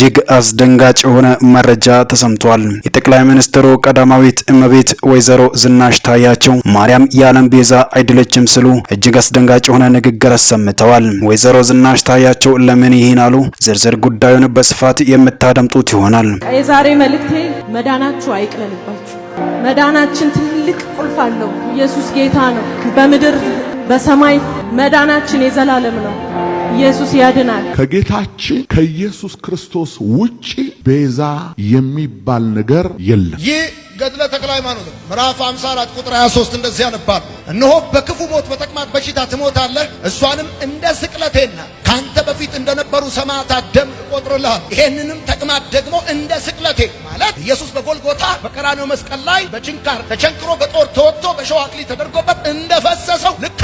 እጅግ አስደንጋጭ የሆነ መረጃ ተሰምቷል። የጠቅላይ ሚኒስትሩ ቀዳማዊት እመቤት ወይዘሮ ዝናሽ ታያቸው ማርያም የዓለም ቤዛ አይደለችም ሲሉ እጅግ አስደንጋጭ የሆነ ንግግር አሰምተዋል። ወይዘሮ ዝናሽ ታያቸው ለምን ይህን አሉ? ዝርዝር ጉዳዩን በስፋት የምታደምጡት ይሆናል። የዛሬ መልእክቴ መዳናችሁ አይቅለልባችሁ። መዳናችን ትልቅ ቁልፍ አለው። ኢየሱስ ጌታ ነው። በምድር በሰማይ መዳናችን የዘላለም ነው። ኢየሱስ ያድናል። ከጌታችን ከኢየሱስ ክርስቶስ ውጪ ቤዛ የሚባል ነገር የለም። ይህ ገድለ ተክለ ሃይማኖት ምዕራፍ 54 ቁጥር 23 እንደዚህ ያነባል። እነሆ በክፉ ሞት በተቅማጥ በሽታ ትሞታለህ፣ እሷንም እንደ ስቅለቴና ካንተ በፊት እንደነበሩ ሰማዕታት ደም እቆጥርልሃል። ይሄንንም ተቅማጥ ደግሞ እንደ ስቅለቴ ማለት ኢየሱስ በጎልጎታ በቀራንዮ መስቀል ላይ በችንካር ተቸንክሮ በጦር ተወጥቶ በሾህ አክሊል ተደርጎበት እንደፈሰሰው ልክ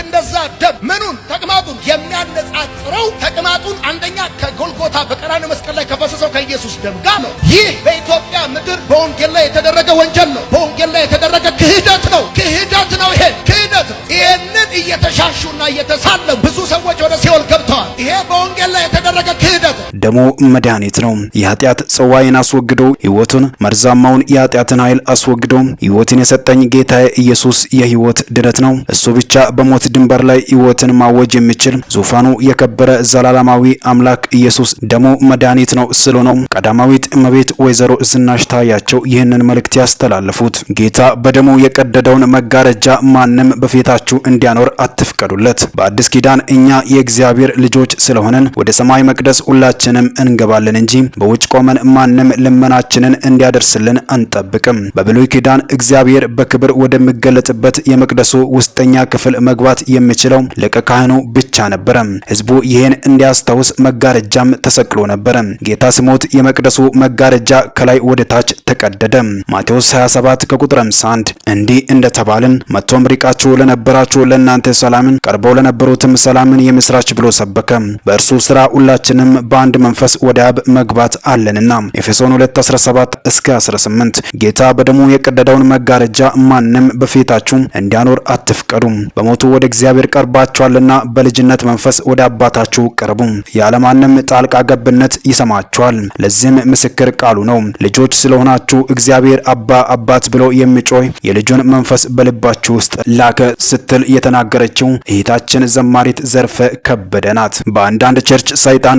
እንደዛ ደም ምኑን ተቅማጡን የሚያነጻጽረው ተቅማጡን አንደኛ ከጎልጎታ በቀራንዮ መስቀል ላይ ከፈሰሰው ከኢየሱስ ደም ጋር ነው። ይህ በኢትዮጵያ ምድር በወንጌል ላይ የተደረገ ወንጀል ነው። በወንጌል ላይ የተደረገ ክህደት ነው። ይሄ ክህደት ነው። ይሄንን እየተሻሹና እየተሳለሙ ብዙ ሰዎች ወደ ሲኦል ገብተዋል። ይሄ በወንጌል ላይ የተደረገ ክህደት ደሙ መድኃኒት ነው። የኃጢአት ጽዋይን አስወግዶ ሕይወቱን መርዛማውን የኃጢአትን ኃይል አስወግዶ ሕይወትን የሰጠኝ ጌታዬ ኢየሱስ የሕይወት ድነት ነው። እሱ ብቻ በሞት ድንበር ላይ ሕይወትን ማወጅ የሚችል ዙፋኑ የከበረ ዘላለማዊ አምላክ ኢየሱስ ደሙ መድኃኒት ነው ስሉ ነው ቀዳማዊት እመቤት ወይዘሮ ዝናሽ ታያቸው ይህንን መልእክት ያስተላለፉት። ጌታ በደሙ የቀደደውን መጋረጃ ማንም በፊታችሁ እንዲያኖር አትፍቀዱለት። በአዲስ ኪዳን እኛ የእግዚአብሔር ልጆች ስለሆነን ወደ ሰማይ መቅደስ ሁላችንም እንገባለን እንጂ በውጭ ቆመን ማንም ልመናችንን እንዲያደርስልን አንጠብቅም። በብሉይ ኪዳን እግዚአብሔር በክብር ወደሚገለጽበት የመቅደሱ ውስጠኛ ክፍል መግባት የሚችለው ሊቀ ካህኑ ብቻ ነበረ። ሕዝቡ ይህን እንዲያስታውስ መጋረጃም ተሰቅሎ ነበረ። ጌታ ሲሞት የመቅደሱ መጋረጃ ከላይ ወደ ታች ተቀደደ። ማቴዎስ 27 ከቁጥር 51 እንዲህ እንደተባልን መጥቶም ርቃችሁ ለነበራችሁ ለእናንተ ሰላምን ቀርበው ለነበሩትም ሰላምን የምስራች ብሎ ሰበከ። በእርሱ ስራ ሁላችንም በአንድ መንፈስ ወደ አብ መግባት አለንና ኤፌሶን 2:17 እስከ 18 ጌታ በደሙ የቀደደውን መጋረጃ ማንም በፊታችሁ እንዲያኖር አትፍቀዱ። በሞቱ ወደ እግዚአብሔር ቀርባችኋልና በልጅነት መንፈስ ወደ አባታችሁ ቀርቡ። ያለማንም ጣልቃ ገብነት ይሰማችኋል። ለዚህም ምስክር ቃሉ ነው። ልጆች ስለሆናችሁ እግዚአብሔር አባ አባት ብሎ የሚጮህ የልጁን መንፈስ በልባችሁ ውስጥ ላከ ስትል የተናገረችው እህታችን ዘማሪት ዘርፈ ከበደ ናት። በአንዳንድ ቸርች ሰይጣን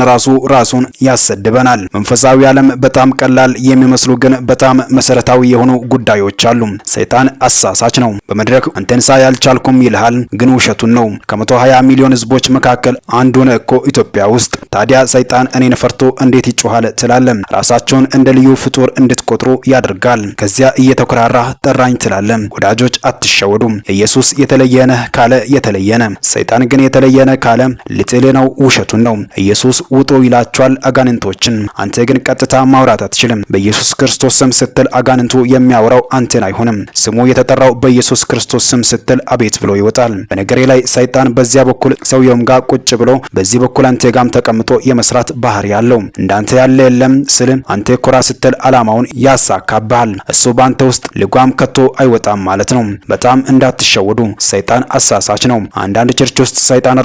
ራሱን ያሰድበናል። መንፈሳዊ ዓለም በጣም ቀላል የሚመስሉ ግን በጣም መሰረታዊ የሆኑ ጉዳዮች አሉ። ሰይጣን አሳሳች ነው። በመድረክ አንተን ሳያልቻልኩም ይልሃል፣ ግን ውሸቱን ነው። ከ120 ሚሊዮን ህዝቦች መካከል አንዱን እኮ ኢትዮጵያ ውስጥ። ታዲያ ሰይጣን እኔን ፈርቶ እንዴት ይጮሃል ትላለም? ራሳቸውን እንደ ልዩ ፍጡር እንድትቆጥሩ ያደርጋል። ከዚያ እየተኮራራ ጠራኝ ትላለም። ወዳጆች አትሸወዱ። ኢየሱስ የተለየ ነህ ካለ የተለየ ነህ። ሰይጣን ግን የተለየ ነህ ካለ ልጥል ነው፣ ውሸቱን ነው። ኢየሱስ ውጡ ይላቸዋል አጋንንቶችን። አንተ ግን ቀጥታ ማውራት አትችልም። በኢየሱስ ክርስቶስ ስም ስትል አጋንንቱ የሚያወራው አንተን አይሆንም። ስሙ የተጠራው በኢየሱስ ክርስቶስ ስም ስትል አቤት ብሎ ይወጣል። በነገሬ ላይ ሰይጣን በዚያ በኩል ሰውየውም ጋር ቁጭ ብሎ በዚህ በኩል አንተ ጋም ተቀምጦ የመስራት ባህሪ ያለው። እንዳንተ ያለ የለም ስል አንተ ኮራ ስትል አላማውን ያሳካብሃል። እሱ ባንተ ውስጥ ልጓም ከቶ አይወጣም ማለት ነው። በጣም እንዳትሸወዱ። ሰይጣን አሳሳች ነው። አንዳንድ ቸርች ውስጥ ሰይጣን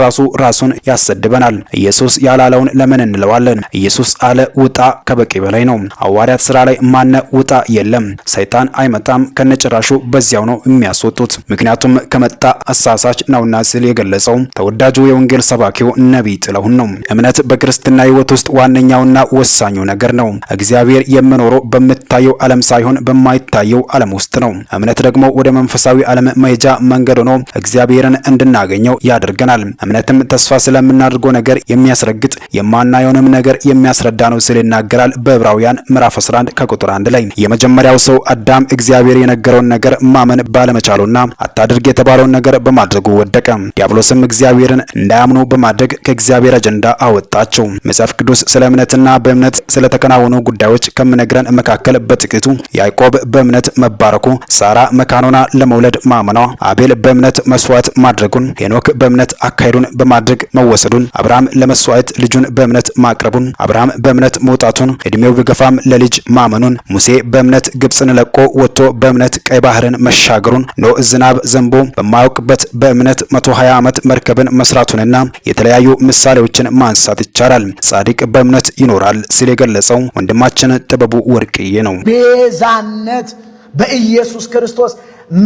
ራሱን ያሰድበናል። ኢየሱስ ያላለውን ለምን እንለዋለን? ኢየሱስ አለ ውጣ ከበቂ በላይ ነው። ሐዋርያት ሥራ ላይ ማነ ውጣ የለም። ሰይጣን አይመጣም ከነጭራሹ በዚያው ነው የሚያስወጡት። ምክንያቱም ከመጣ አሳሳች ነውና ሲል የገለጸው ተወዳጁ የወንጌል ሰባኪው ነቢይ ጥላሁን ነው። እምነት በክርስትና ሕይወት ውስጥ ዋነኛውና ወሳኙ ነገር ነው። እግዚአብሔር የሚኖረው በምታየው ዓለም ሳይሆን በማይታየው ዓለም ውስጥ ነው። እምነት ደግሞ ወደ መንፈሳዊ ዓለም መሄጃ መንገድ ሆኖ እግዚአብሔርን እንድናገኘው ያደርገናል። እምነትም ተስፋ ስለምናደርገው ነገር የሚያስረግጥ የማናየውንም ነገር የሚያስረዳ ነው ሲል ይናገራል በዕብራውያን ምዕራፍ 11 ከቁጥር 1 ላይ። የመጀመሪያው ሰው አዳም እግዚአብሔር የነገረውን ነገር ማመን ባለመቻሉና አታድርግ የተባለውን ነገር በማድረጉ ወደቀ። ዲያብሎስም እግዚአብሔርን እንዳያምኑ በማድረግ ከእግዚአብሔር አጀንዳ አወጣቸው። መጽሐፍ ቅዱስ ስለ እምነትና በእምነት ስለተከናወኑ ጉዳዮች ከምነግረን መካከል በጥቂቱ ያዕቆብ በእምነት መባረኩ፣ ሳራ መካኖና ለመውለድ ማመኗ፣ አቤል በእምነት መስዋዕት ማድረጉን፣ ሄኖክ በእምነት አካሄዱን በማድረግ መወሰዱን፣ አብርሃም ለመስዋዕት ልጁን በእምነት ማቅረቡን፣ አብርሃም በእምነት መውጣቱን፣ እድሜው ቢገፋም ለልጅ ማመኑን፣ ሙሴ በእምነት ግብጽን ለቆ ወጥቶ በእምነት ቀይ ባህርን መሻገሩን፣ ኖህ ዝናብ ዘንቦ በማያውቅበት በእምነት 120 ዓመት መርከብን መስራቱንና የተለያዩ ምሳሌዎችን ማንሳት ይቻላል። ጻድቅ በእምነት ይኖራል ሲል የገለጸው ወንድማችን ጥበቡ ወርቅዬ ነው። ቤዛነት በኢየሱስ ክርስቶስ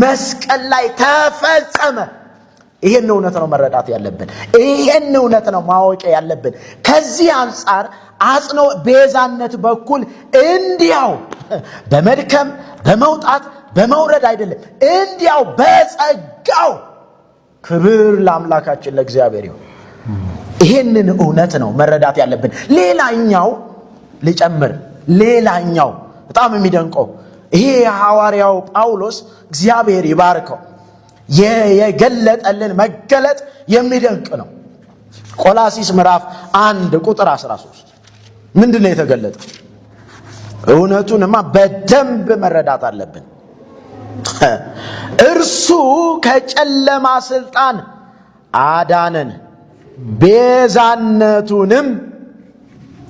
መስቀል ላይ ተፈጸመ። ይሄን እውነት ነው መረዳት ያለብን። ይሄን እውነት ነው ማወቅ ያለብን። ከዚህ አንፃር አጽኖ ቤዛነት በኩል እንዲያው በመድከም በመውጣት በመውረድ አይደለም፣ እንዲያው በጸጋው ክብር ለአምላካችን ለእግዚአብሔር ይሁን። ይሄንን እውነት ነው መረዳት ያለብን። ሌላኛው ልጨምር፣ ሌላኛው በጣም የሚደንቀው ይሄ ሐዋርያው ጳውሎስ እግዚአብሔር ይባርከው የገለጠልን መገለጥ የሚደንቅ ነው። ቆላሲስ ምዕራፍ 1 ቁጥር 13 ምንድነው የተገለጠ? እውነቱንማ በደንብ መረዳት አለብን። እርሱ ከጨለማ ስልጣን አዳነን፣ ቤዛነቱንም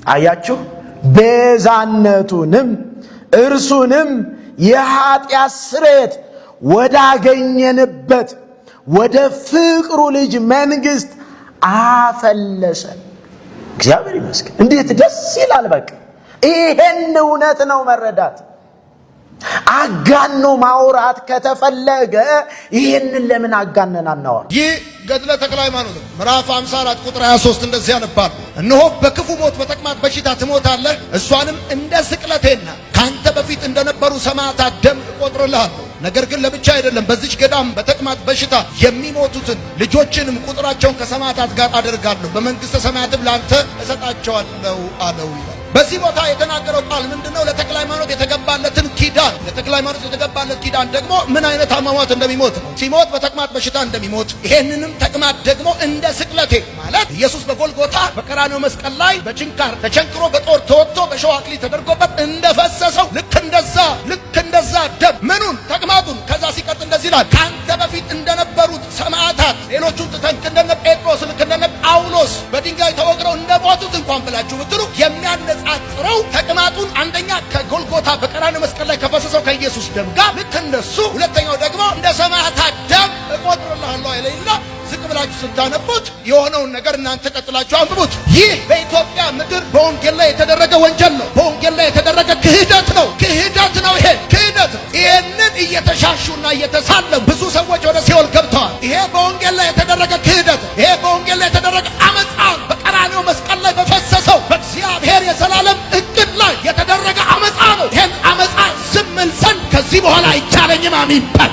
አያችሁ፣ ቤዛነቱንም እርሱንም የኃጢአት ስርየት ወዳገኘንበት ወደ ፍቅሩ ልጅ መንግስት አፈለሰን። እግዚአብሔር ይመስገን። እንዴት ደስ ይላል! በቃ ይሄን እውነት ነው መረዳት። አጋኖ ማውራት ከተፈለገ ይሄንን ለምን አጋነን አናወራ? ይህ ገድለ ተክለ ሃይማኖት ምዕራፍ 54 ቁጥር 23 እንደዚህ ያነባል። እነሆ በክፉ ሞት በተቅማጥ በሽታ ትሞታለህ፣ እሷንም እንደ ስቅለቴና ካንተ በፊት እንደነበሩ ሰማዕታት ደም እቆጥርልሃለሁ። ነገር ግን ለብቻ አይደለም፣ በዚች ገዳም በተቅማጥ በሽታ የሚሞቱትን ልጆችንም ቁጥራቸውን ከሰማዕታት ጋር አደርጋለሁ፣ በመንግስተ ሰማያትም ላንተ እሰጣቸዋለሁ አለው ይላል። በዚህ ቦታ የተናገረው ቃል ምንድነው? ለተክለ ሃይማኖት የተገባለትን ኪዳን፣ ለተክለ ሃይማኖት የተገባለት ኪዳን ደግሞ ምን አይነት አሟሟት እንደሚሞት ነው። ሲሞት በተቅማጥ በሽታ እንደሚሞት፣ ይሄንንም ተቅማጥ ደግሞ እንደ ስቅለቴ ማለት ኢየሱስ በጎልጎታ በቀራንዮ መስቀል ላይ በችንካር ተቸንክሮ በጦር ተወጥቶ በሾህ አክሊል ተደርጎበት እንደፈሰሰው ልክ እንደዛ ደም ምኑን ተቅማጡን። ከዛ ሲቀጥል እንደዚህ ይላል፣ ካንተ በፊት እንደነበሩት ሰማዕታት ሌሎቹን ትተን እንደነ ጴጥሮስ ልክ እንደነ ጳውሎስ በድንጋይ ተወግረው እንደሞቱት እንኳን ብላችሁ ብትሉ የሚያነጻጽረው ተቅማጡን አንደኛ ከጎልጎታ በቀራንዮ መስቀል ላይ ከፈሰሰው ከኢየሱስ ደም ጋር ልክ እንደሱ፣ ሁለተኛው ደግሞ እንደ ሰማዕታት ደም እቆጥርልሃለሁ አይለኝና ዝቅ ብላችሁ ስታነቡት የሆነውን ነገር እናንተ ቀጥላችሁ አንብቡት። ይህ በኢትዮጵያ ምድር በወንጌል ላይ የተደረገ ወንጀል ነው። በወንጌል ላይ የተደረገ ክህደት ነው። ክህደት ነው። ይሄ ክህደት ነው። ይሄንን እየተሻሹና እየተሳለሙ ብዙ ሰዎች ወደ ሲኦል ገብተዋል። ይሄ በወንጌል ላይ የተደረገ ክህደት ነው። ይሄ በወንጌል ላይ የተደረገ አመፃ፣ በቀራንዮ መስቀል ላይ በፈሰሰው በእግዚአብሔር የዘላለም እቅድ ላይ የተደረገ አመፃ ነው። ይሄን አመፃ ዝም ል ዘንድ ከዚህ በኋላ አይቻለኝም። አሜን በል።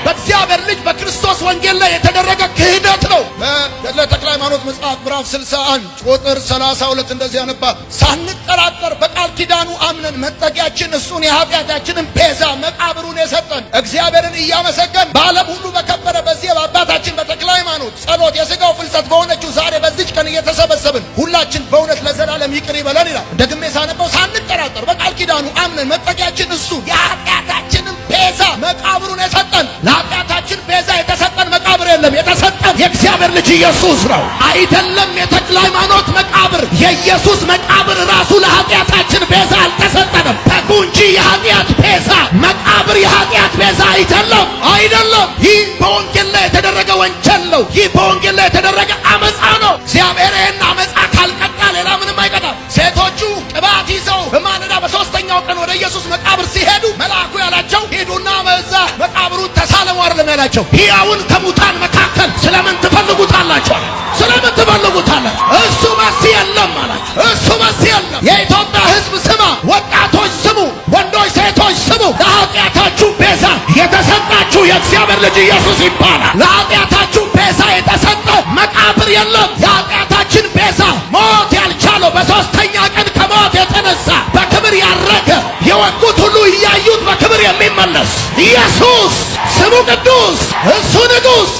በእግዚአብሔር ልጅ በክርስቶስ ወንጌል ላይ የተደረገ ክህደት ነው። በገድለ ተክለ ሃይማኖት መጽሐፍ ምዕራፍ 61 ቁጥር 32 እንደዚህ ያነባል። ሳንጠራጠር በቃል ኪዳኑ አምነን መጠጊያችን እሱን የኃጢአታችንን ቤዛ መቃብሩን የሰጠን እግዚአብሔርን እያመሰገን በዓለም ሁሉ በከበረ በዚህ በአባታችን በተክለ ሃይማኖት ጸሎት የሥጋው ፍልሰት በሆነችው ዛሬ በዚች ቀን እየተሰበሰብን ሁላችን በእውነት ለዘላለም ይቅር ይበለን ይላል። ደግሜ ሳነበው ሳንጠራጠር በቃል ኪዳኑ አምነን መጠጊያችን እሱ የኃጢአታችንን ቤዛ መቃብሩን የሰጠን። ለኃጢአታችን ቤዛ የተሰጠን መቃብር የለም። የተሰጠን የእግዚአብሔር ልጅ ኢየሱስ ነው። አይደለም የተክለ ሃይማኖት መቃብር፣ የኢየሱስ መቃብር ራሱ ለኃጢአታችን ቤዛ አልተሰጠንም። በጉ እንጂ የኃጢአት ቤዛ መቃብር የኃጢአት ቤዛ አይደለም። ይህ በወንጌል ላይ የተደረገ ወንጀል ነው። ይህ በወንጌል ላይ የተደረገ አመፃ ነው። እግዚአብሔር ይህን አመፃ ካልቀጣ ሌላ ምንም አይቀጣም። ሴቶቹ ቅባት ይዘው በማለዳ በሶስተኛው ቀን ወደ ኢየሱስ መቃብር ሲሄዱ መልአኩ ያላቸው ሂዱና በዛ መቃብሩን ተሳለሙ አይደለም ያላቸው። ሕያውን ከሙታን መካከል ስለምን ትፈልጉታላችሁ? ስለምን ትፈልጉታላችሁ? እሱ መሲህ የለም አላቸው። እሱ መሲህ የለም። የኢትዮጵያ ሕዝብ ስማ፣ ወጣቶች ስሙ፣ ወንዶች ሴቶች ስሙ። ለኃጢአታችሁ ቤዛ የተሰጣችሁ የእግዚአብሔር ልጅ ኢየሱስ ይባላል። ለኃጢአታችሁ ቤዛ የተሰጠ መቃብር የለም። የኃጢአታችን ቤዛ ሞት ያልቻለው በሶስተኛ ቀን ከሞት የተነሳ በክብር ያረገ የወጉት ሁሉ እያዩት በክብር የሚመለስ ኢየሱስ ስሙ ቅዱስ፣ እሱ ንጉሥ።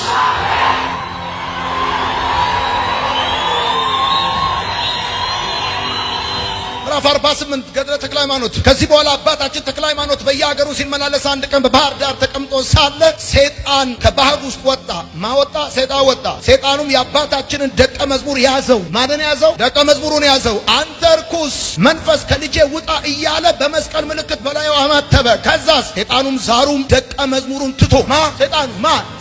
ምዕራፍ 48 ገድለ ተክለ ሃይማኖት። ከዚህ በኋላ አባታችን ተክለ ሃይማኖት በየሀገሩ ሲመላለስ አንድ ቀን በባህር ዳር ተቀምጦ ሳለ ሰይጣን ከባህር ውስጥ ወጣ። ማወጣ ሰይጣን ወጣ። ሰይጣኑም የአባታችንን ደቀ መዝሙር ያዘው። ማንን ያዘው? ደቀ መዝሙሩን ያዘው። አንተ ርኩስ መንፈስ ከልጄ ውጣ እያለ በመስቀል ምልክት በላዩ አማተበ። ከዛስ ሰይጣኑም ዛሩም ደቀ መዝሙሩን ትቶ ሰይጣኑ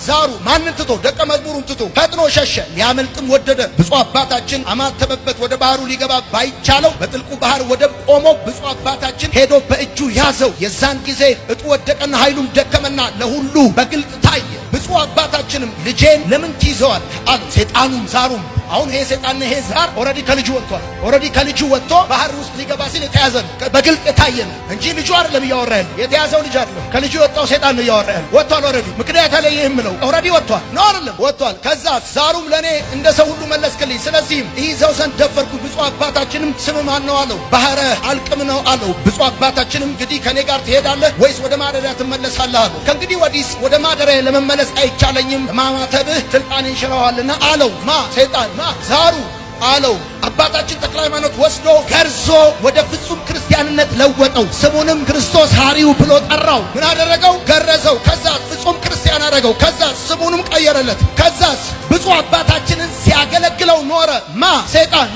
ዛሩ ማንን ትቶ? ደቀ መዝሙሩን ትቶ ፈጥኖ ሸሸ። ሊያመልጥም ወደደ። ብፁዕ አባታችን አማተበበት። ወደ ባህሩ ሊገባ ባይቻለው በጥልቁ ባህር ወደብ ቆሞ ብፁዕ አባታችን ሄዶ በእጁ ያዘው። የዛን ጊዜ እጡ ወደቀና ኃይሉም ደከመና ለሁሉ በግልጥ ታየ። ብፁዕ አባታችንም ልጄን ለምን ትይዘዋል አለ። ሰይጣኑም ዛሩም አሁን ይሄ ሰይጣን ይሄ ዛር ኦሬዲ ከልጁ ወጥቷል። ኦሬዲ ከልጁ ወጥቶ ባህር ውስጥ ሊገባ ሲል የተያዘ ነው፣ በግልጥ የታየ ነው እንጂ ልጁ አይደለም እያወራ ያለው። የተያዘው ልጅ አይደለም፣ ከልጁ የወጣው ሰይጣን ነው እያወራ ያለው። ወጥቷል ኦሬዲ። ምክንያት አለ ይሄም ነው ኦሬዲ ወጥቷል ነው አይደለም? ወጥቷል። ከዛ ዛሩም ለኔ እንደ ሰው ሁሉ መለስክልኝ፣ ስለዚህም ይዘው ዘንድ ደፈርኩ። ብፁዕ አባታችንም ስም ማን ነው አለው። ባህረ አልቅም ነው አለው። ብፁዕ አባታችንም እንግዲህ ከኔ ጋር ትሄዳለህ ወይስ ወደ ማደሪያ ትመለሳለህ አለው። ከእንግዲህ ወዲስ ወደ ማደሪያ ለመመለስ አይቻለኝም፣ ማማተብህ ስልጣኔን ሽረዋልና አለው። ሰይጣን ዛሩ አለው። አባታችን ተክለ ሃይማኖት ወስዶ ገርዞ ወደ ፍጹም ክርስቲያንነት ለወጠው። ስሙንም ክርስቶስ ሐሪው ብሎ ጠራው። ምን አደረገው? ገረዘው። ከዛ ፍጹም ክርስቲያን አደረገው። ከዛ ስሙንም ቀየረለት። ከዛስ ብፁዕ አባታችንን ሲያገለግለው ኖረ። ሰይጣን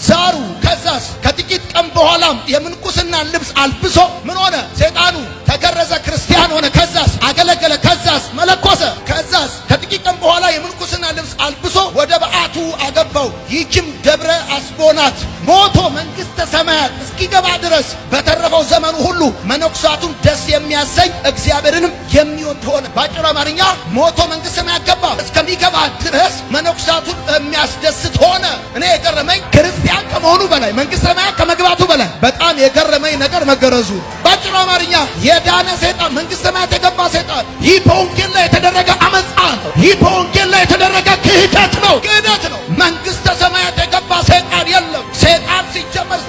ዛሩ። ከዛስ ከጥቂት ቀን በኋላም የምንኩስናን ልብስ አልብሶ ምን ሆነ? ሰይጣኑ ተገረዘ፣ ክርስቲያን ሆነ። ከዛስ አገለገለ። ከዛስ መለኮሰ። ከዛስ ከጥቂት ቀን በኋላ የምንኩስና ልብስ አልብሶ ወደ በዓቱ አገባው። ይህችም ደብረ አስቦናት ሞቶ መንግሥተ ሰማያት እስኪገባ ድረስ በተረፈው ዘመኑ ሁሉ መነኩሳቱን ደስ የሚያሰኝ እግዚአብሔርንም የሚወድ ሆነ። ባጭሩ አማርኛ ሞቶ መንግሥተ ሰማያት ገባ። እስከሚገባ ድረስ መነኩሳቱን የሚያስደስት ሆነ። እኔ የገረመኝ ክርስቲያን ከመሆኑ በላይ መንግሥተ ሰማያት ከመግባቱ በላይ በጣም የገረመኝ ነገር መገረዙ። ባጭሩ አማርኛ የዳነ ሰይጣን መንግሥተ ሰማያት የገባ ሰይጣን፣ ይህ በወንጌል ላይ የተደረገ አመፃ ነው። ይህ በወንጌል ላይ የተደረገ ክህደት ነው፣ ክህደት ነው። መንግሥተ ሰማያት የገባ ሰይጣን የለም። ሰይጣን ሲጀመር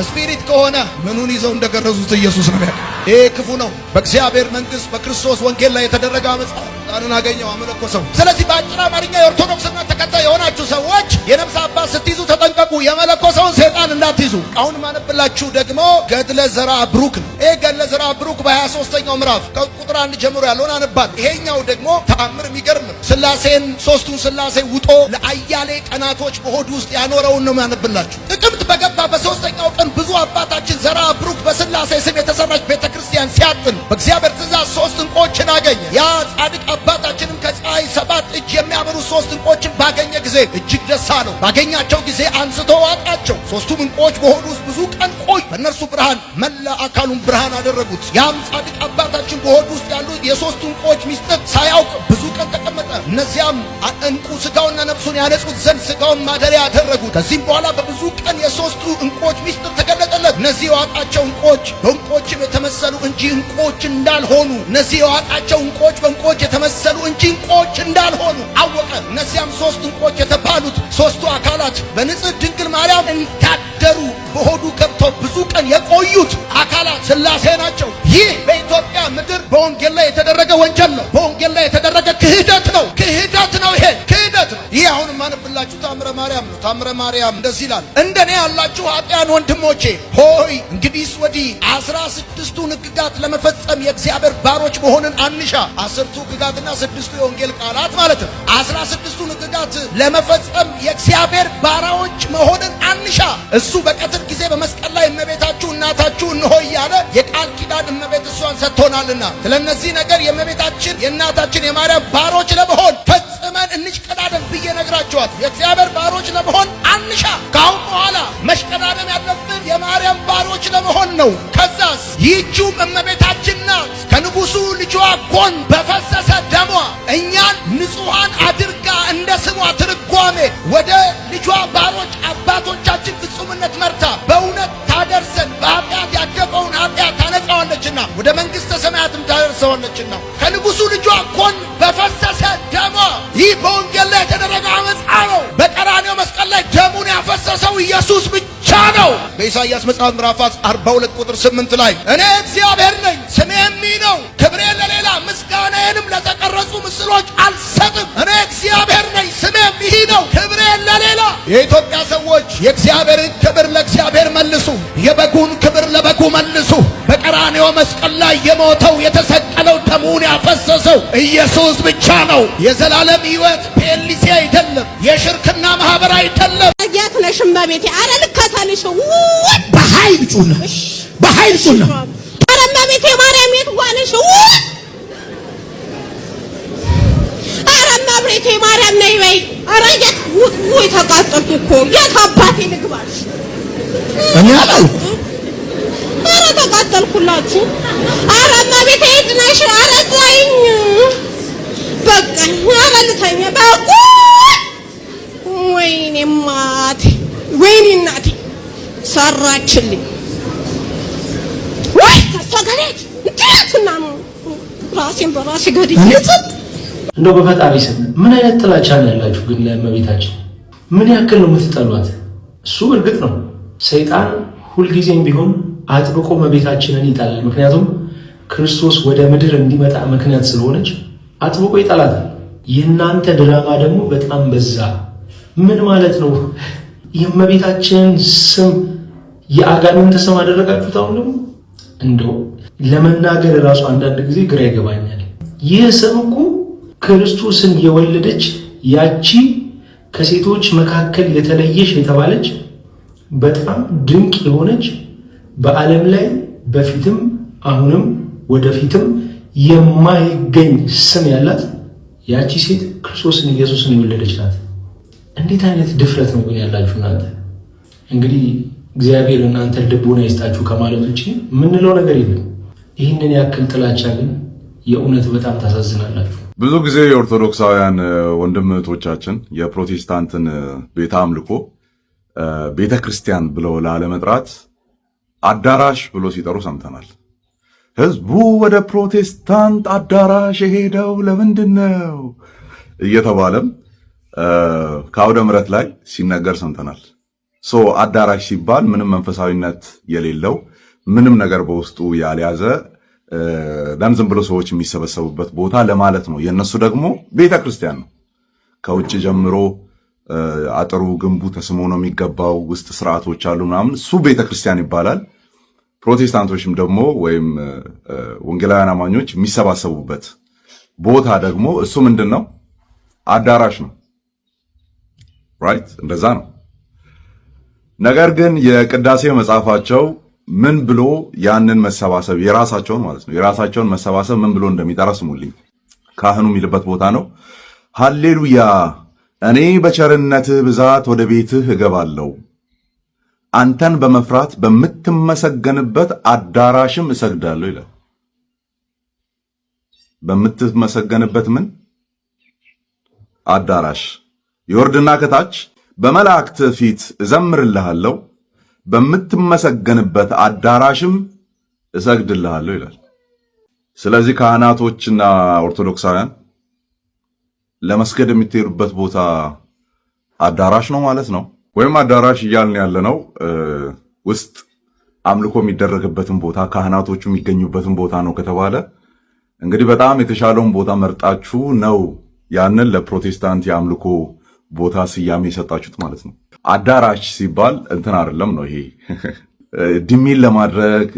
ስፒሪት ከሆነ ምኑን ይዘው እንደገረዙት ኢየሱስ ነው ያለው። ይሄ ክፉ ነው። በእግዚአብሔር መንግሥት በክርስቶስ ወንጌል ላይ የተደረገ አመፃ ጣንን አገኘው፣ አመለኮሰው። ስለዚህ በአጭር አማርኛ የኦርቶዶክስ እምነት ተከታይ የሆናችሁ ሰዎች የነፍስ አባት ስትይዙ ተጠንቀቁ፣ የመለኮሰውን ሰይጣን እንዳትይዙ። አሁን ማነብላችሁ ደግሞ ገድለ ዘርዓ ብሩክ ነው። ይሄ ገድለ ዘርዓ ብሩክ በ23ኛው ምዕራፍ ከቁጥር 1 ጀምሮ ያለውን አነባል። ይሄኛው ደግሞ ተአምር የሚገርም ነው። ሥላሴን ሦስቱን ሥላሴ ውጦ ለአያሌ ቀናቶች በሆድ ውስጥ ያኖረውን ነው ማነብላችሁ። ጥቅምት በገባ በ3ኛው ቀን ብዙ አባታችን ዘርዓ ብሩክ በሥላሴ ስም የተሰራች ቤተክርስቲያን ሲያጥን በእግዚአብሔር ትእዛዝ 3 ዕንቆችን አገኘ። ያ ጻድቅ አባታችንም ከፀሐይ 7 እጅ የሚያበሩ 3 ዕንቆችን ባገኘ ጊዜ እጅግ ደስ አለው። ባገኛቸው ጊዜ አንስቶ ዋጣቸው። 3ቱም ዕንቆች በሆዱ ውስጥ ብዙ ቀን ቆዩ። በእነርሱ ብርሃን መላ አካሉን ብርሃን አደረጉት። ያም ጻድቅ አባታችን በሆዱ ውስጥ ያሉ የ3ቱ ዕንቆች ሚስጥር ሳያውቅ ብዙ ቀን ተቀመጠ። እነዚያም ዕንቁ ሥጋውና ነፍሱን ያነጹት ዘንድ ሥጋውን ማደሪያ አደረጉት። ከዚህም በኋላ በብዙ ቀን የ3ቱ ዕንቆች ሚስጥር ተገለጠለት። እነዚህ የዋጣቸው ዕንቆች በዕንቆችም የተመሰሉ እንጂ ዕንቆች እንዳልሆኑ፣ እነዚህ የዋጣቸው ዕንቆች በዕንቆች የተመሰሉ እንጂ ዕንቆች እንዳልሆኑ አወቀ። እነዚያም 3 ዕንቆች የተባሉት 3ቱ አካላት በንጽሕት ድንግል ማርያም እንዳደሩ በሆዱ ገብተው ብዙ ቀን የቆዩት አካላት ሥላሴ ናቸው። ይህ በኢትዮጵያ ምድር በወንጌል ላይ የተደረገ ወንጀል ነው። በወንጌል ላይ የተደረገ ክህደት ነው። ክህደት ነው። ይሄ ክህደት ነው። ይህ አሁን ማነብላችሁ ታምረ ማርያም ነው። ታምረ ማርያም እንደዚህ ይላል። እንደኔ ያላችሁ ኃጢያን ወንድሞቼ ሆይ እንግዲህስ ወዲህ 16ቱን ሕግጋት ለመፈጸም የእግዚአብሔር ባሮች መሆንን አንሻ። 10ቱ ሕግጋትና 6ቱ የወንጌል ቃላት ማለት ነው። 16ቱን ሕግጋት ለመፈጸም የእግዚአብሔር ባሪያዎች መሆንን አንሻ። እሱ በቀትር ጊዜ በመስቀል ላይ እመቤታችሁ እናታችሁ እንሆ እያለ የቃል ኪዳን እመቤት እሷን ሰጥቶናልና ስለነዚህ ነገር የእመቤታችን የእናታችን የማርያም ባሮች ለመሆን ፈጽመን እንሽቀዳደም ብዬ ነግራችኋል። የእግዚአብሔር ባሮች ለመሆን አንሻ። ከአሁን በኋላ መሽቀዳደም ያለብን የማርያም ባሮች ለመሆን ነው። ከዛስ ይህችውም እመቤታችን ናት። ከንጉሡ ልጇ ጎን በፈሰሰ ደሟ እኛን ንጹሐን አድርጋ እንደ ስሟ ትርጓሜ ወደ ልጇ ባሮች አባቶቻችን ፍጹምነት መርታ በእውነት ታደርሰን በኃጢአት ያደፈውን ኃጢአት ታነጻዋለችና ወደ መንግሥተ ሰማያትም ታደርሰዋለችና ከንጉሡ ልጇ ጎን በፈሰሰ ደሟ። ይህ በወንጌል ላይ የተደረገ አመፃ ነው። በቀራንዮ መስቀል ላይ ደሙን ያፈሰሰው ኢየሱስ ብቻ ነው። በኢሳይያስ መጽሐፍ ምዕራፍ 42 ቁጥር 8 ላይ እኔ እግዚአብሔር ነኝ፣ ስሜም ይህ ነው፣ ክብሬን ለሌላ ምስጋናዬንም ለተቀረጹ ምስሎች አልሰጥም። እኔ እግዚአብሔር ነኝ፣ ስሜም ይህ ነው፣ ክብሬን ለሌላ። የኢትዮጵያ ሰዎች የእግዚአብሔርን ክብር ለእግዚአብሔር መልሱ፣ የበጉን ክብር ለበጉ መልሱ። በቀራንዮ መስቀል ላይ ላይ የሞተው የተሰቀለው ደሙን ያፈሰሰው ኢየሱስ ብቻ ነው። የዘላለም ሕይወት ፔሊሲ አይደለም፣ የሽርክና ማህበር አይደለም። አያት ነሽ እመቤቴ። አረ ልከተልሽ በኃይል ጩና በኃይል ጩና አረ እመቤቴ ማርያም የት ዋለሽ? አረ እመቤቴ ማርያም ነይ በይ። አረ የት ወይ ተቃጠልኩ እኮ የት አባቴ ልግባሽ? እኔ አላልኩ። አረ ተቃጠልኩላችሁ። አረ እመቤቴ የት ነሽ? አረ ጥላኝ በቃ አረ ልተኛ በቃ። ወይኔ ማቴ ወይኔ እናቴ ሰራችልኝ። ወይ ተገለጭ እንትና ራሴን በራሴ ገድዬ እንደው በፈጣሪ ስም ምን አይነት ጥላቻ ነው ያላችሁ ግን ለእመቤታችን? ምን ያክል ነው የምትጠሏት? እሱ እርግጥ ነው ሰይጣን ሁልጊዜም ቢሆን አጥብቆ እመቤታችንን ይጠላል። ምክንያቱም ክርስቶስ ወደ ምድር እንዲመጣ ምክንያት ስለሆነች አጥብቆ ይጠላታል። የእናንተ ድራማ ደግሞ በጣም በዛ። ምን ማለት ነው? የእመቤታችንን ስም የአጋንንት ስም አደረጋችሁት። አሁን ደግሞ እንደው ለመናገር ራሱ አንዳንድ ጊዜ ግራ ይገባኛል። ይህ ስም እኮ ክርስቶስን የወለደች ያቺ ከሴቶች መካከል የተለየች የተባለች በጣም ድንቅ የሆነች በዓለም ላይ በፊትም አሁንም ወደፊትም የማይገኝ ስም ያላት ያቺ ሴት ክርስቶስን ኢየሱስን የወለደች ናት። እንዴት አይነት ድፍረት ነው ግን ያላችሁ እናንተ! እንግዲህ እግዚአብሔር እናንተ ልቦና ይስጣችሁ ከማለት ውጪ ምንለው ነገር የለም። ይህንን ያክል ጥላቻ ግን የእውነት በጣም ታሳዝናላችሁ። ብዙ ጊዜ የኦርቶዶክሳውያን ወንድም እህቶቻችን የፕሮቴስታንትን ቤተ አምልኮ ቤተ ክርስቲያን ብለው ላለመጥራት አዳራሽ ብሎ ሲጠሩ ሰምተናል። ህዝቡ ወደ ፕሮቴስታንት አዳራሽ የሄደው ለምንድን ነው እየተባለም ከአውደ ምሕረት ላይ ሲነገር ሰምተናል። አዳራሽ ሲባል ምንም መንፈሳዊነት የሌለው ምንም ነገር በውስጡ ያልያዘ ዝም ብሎ ሰዎች የሚሰበሰቡበት ቦታ ለማለት ነው። የነሱ ደግሞ ቤተ ክርስቲያን ነው። ከውጭ ጀምሮ አጥሩ ግንቡ ተስሞ ነው የሚገባው። ውስጥ ስርዓቶች አሉ ምናምን፣ እሱ ቤተ ክርስቲያን ይባላል። ፕሮቴስታንቶችም ደግሞ ወይም ወንጌላውያን አማኞች የሚሰባሰቡበት ቦታ ደግሞ እሱ ምንድን ነው? አዳራሽ ነው። ራይት፣ እንደዛ ነው። ነገር ግን የቅዳሴ መጽሐፋቸው ምን ብሎ ያንን መሰባሰብ የራሳቸውን ማለት ነው የራሳቸውን መሰባሰብ ምን ብሎ እንደሚጠራ ስሙልኝ። ካህኑ የሚልበት ቦታ ነው። ሃሌሉያ እኔ በቸርነትህ ብዛት ወደ ቤትህ እገባለሁ፣ አንተን በመፍራት በምትመሰገንበት አዳራሽም እሰግዳለሁ ይላል። በምትመሰገንበት ምን አዳራሽ? ይወርድና ከታች በመላእክት ፊት እዘምርልሃለሁ፣ በምትመሰገንበት አዳራሽም እሰግድልሃለሁ ይላል። ስለዚህ ካህናቶችና ኦርቶዶክሳውያን ለመስገድ የምትሄዱበት ቦታ አዳራሽ ነው ማለት ነው። ወይም አዳራሽ እያልን ያለነው ውስጥ አምልኮ የሚደረግበትን ቦታ ካህናቶቹ የሚገኙበትን ቦታ ነው ከተባለ እንግዲህ በጣም የተሻለውን ቦታ መርጣችሁ ነው ያንን ለፕሮቴስታንት የአምልኮ ቦታ ስያሜ የሰጣችሁት ማለት ነው። አዳራሽ ሲባል እንትን አይደለም ነው ይሄ ድሚን ለማድረግ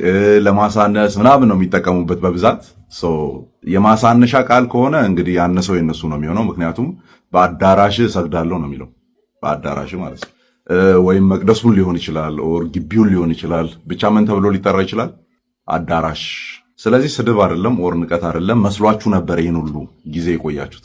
ለማሳነስ ምናምን ነው የሚጠቀሙበት በብዛት። የማሳነሻ ቃል ከሆነ እንግዲህ ያነሰው የነሱ ነው የሚሆነው። ምክንያቱም በአዳራሽ እሰግዳለሁ ነው የሚለው፣ በአዳራሽ ማለት ነው። ወይም መቅደሱን ሊሆን ይችላል፣ ኦር ግቢውን ሊሆን ይችላል። ብቻ ምን ተብሎ ሊጠራ ይችላል? አዳራሽ። ስለዚህ ስድብ አይደለም ኦር ንቀት አይደለም። መስሏችሁ ነበር ይህን ሁሉ ጊዜ የቆያችሁት።